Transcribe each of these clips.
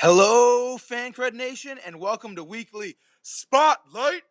Hello, FanCred Nation, and welcome to Weekly Spotlight.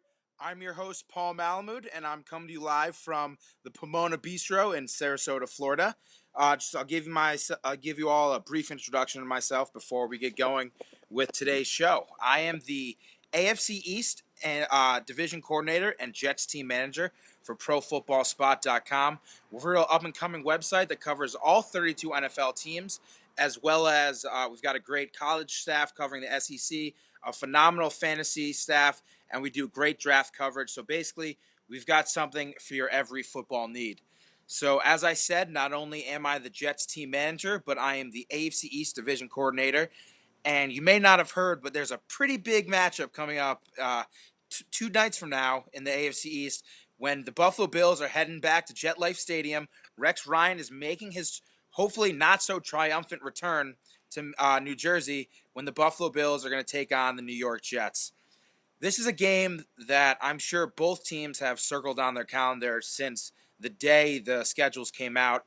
I'm your host, Paul Malamood, and I'm coming to you live from the Pomona Bistro in Sarasota, Florida. I'll give you all a brief introduction of myself before we get going with today's show. I am the AFC East and Division Coordinator and Jets Team Manager for ProFootballSpot.com. We're an up-and-coming website that covers all 32 NFL teams, as well as we've got a great college staff covering the SEC, a phenomenal fantasy staff, and we do great draft coverage. So basically, we've got something for your every football need. So as I said, not only am I the Jets team manager, but I am the AFC East division coordinator. And you may not have heard, but there's a pretty big matchup coming up 2 nights from now in the AFC East when the Buffalo Bills are heading back to Jetlife Stadium. Rex Ryan is making his hopefully not so triumphant return to New Jersey when the Buffalo Bills are going to take on the New York Jets. This is a game that I'm sure both teams have circled on their calendar since the day the schedules came out.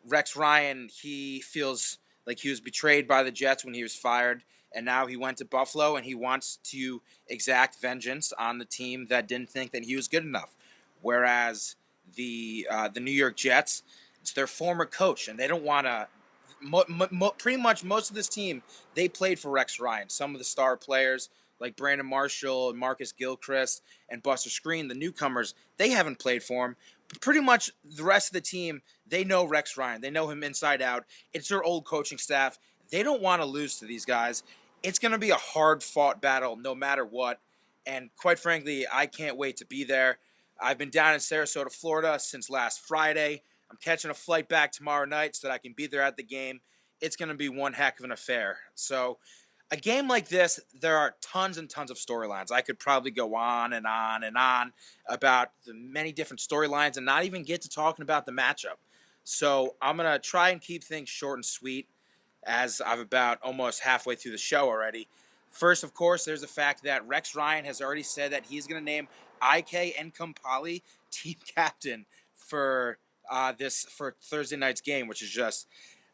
Rex Ryan, he feels like he was betrayed by the Jets when he was fired, and now he went to Buffalo and he wants to exact vengeance on the team that didn't think that he was good enough. Whereas the New York Jets, it's their former coach, and they don't want to. Pretty much most of this team, they played for Rex Ryan. Some of the star players like Brandon Marshall and Marcus Gilchrist and Buster Screen, the newcomers, they haven't played for him. But pretty much the rest of the team, they know Rex Ryan. They know him inside out. It's their old coaching staff. They don't want to lose to these guys. It's going to be a hard-fought battle no matter what. And quite frankly, I can't wait to be there. I've been down in Sarasota, Florida since last Friday. I'm catching a flight back tomorrow night so that I can be there at the game. It's going to be one heck of an affair. So a game like this, there are tons and tons of storylines. I could probably go on and on and on about the many different storylines and not even get to talking about the matchup. So I'm going to try and keep things short and sweet as I'm about almost halfway through the show already. First, of course, there's the fact that Rex Ryan has already said that he's going to name IK Nkampali team captain for for Thursday night's game, which is just,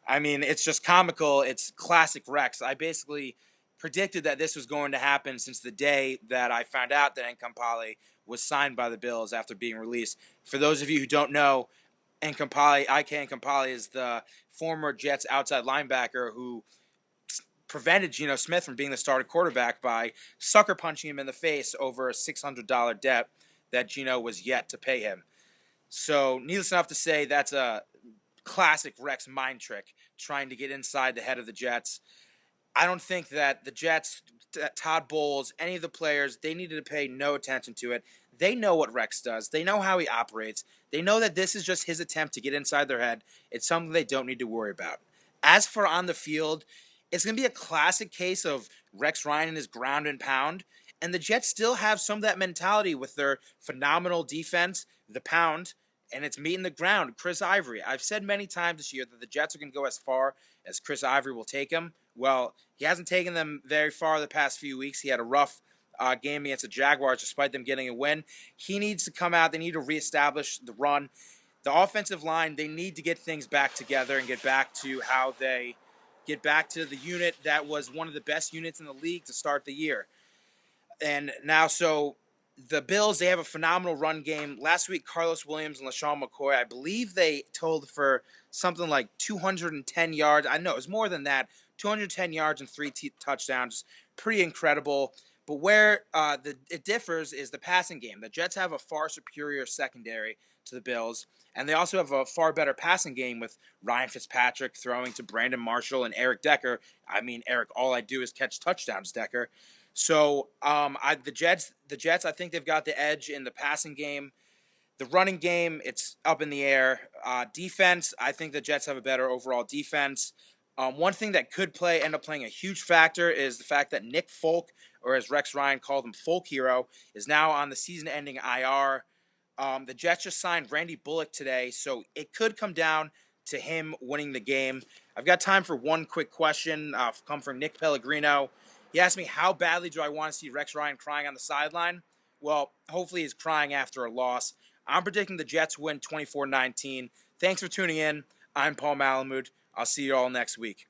I mean, it's just comical. It's classic Rex. I basically predicted that this was going to happen since the day that I found out that Nkampali was signed by the Bills after being released. For those of you who don't know, IK Nkampali is the former Jets outside linebacker who prevented Geno Smith from being the starting quarterback by sucker punching him in the face over a $600 debt that Geno was yet to pay him. So, needless enough to say, that's a classic Rex mind trick, trying to get inside the head of the Jets. I don't think that the Jets, Todd Bowles, any of the players, they needed to pay no attention to it. They know what Rex does. They know how he operates. They know that this is just his attempt to get inside their head. It's something they don't need to worry about. As for on the field, it's going to be a classic case of Rex Ryan and his ground and pound. And the Jets still have some of that mentality with their phenomenal defense, the pound, and it's meeting the ground. Chris Ivory. I've said many times this year that the Jets are going to go as far as Chris Ivory will take them. Well, he hasn't taken them very far the past few weeks. He had a rough game against the Jaguars despite them getting a win. He needs to come out. They need to reestablish the run. The offensive line, they need to get things back together and get back to how they get back to the unit that was one of the best units in the league to start the year. And now, so the Bills, they have a phenomenal run game. Last week, Carlos Williams and LaShawn McCoy, I believe they totaled for something like 210 yards. I know it was more than that. 210 yards and 3 touchdowns. Pretty incredible. But where it differs is the passing game. The Jets have a far superior secondary to the Bills, and they also have a far better passing game with Ryan Fitzpatrick throwing to Brandon Marshall and Eric Decker. I mean, Eric, all I do is catch touchdowns, Decker. So the Jets, I think they've got the edge in the passing game. The running game, it's up in the air. Defense, I think the Jets have a better overall defense. One thing that could end up playing a huge factor is the fact that Nick Folk, or as Rex Ryan called him, Folk Hero, is now on the season-ending IR. The Jets just signed Randy Bullock today, so it could come down to him winning the game. I've got time for one quick question, come from Nick Pellegrino. He asked me, how badly do I want to see Rex Ryan crying on the sideline? Well, hopefully he's crying after a loss. I'm predicting the Jets win 24-19. Thanks for tuning in. I'm Paul Malamood. I'll see you all next week.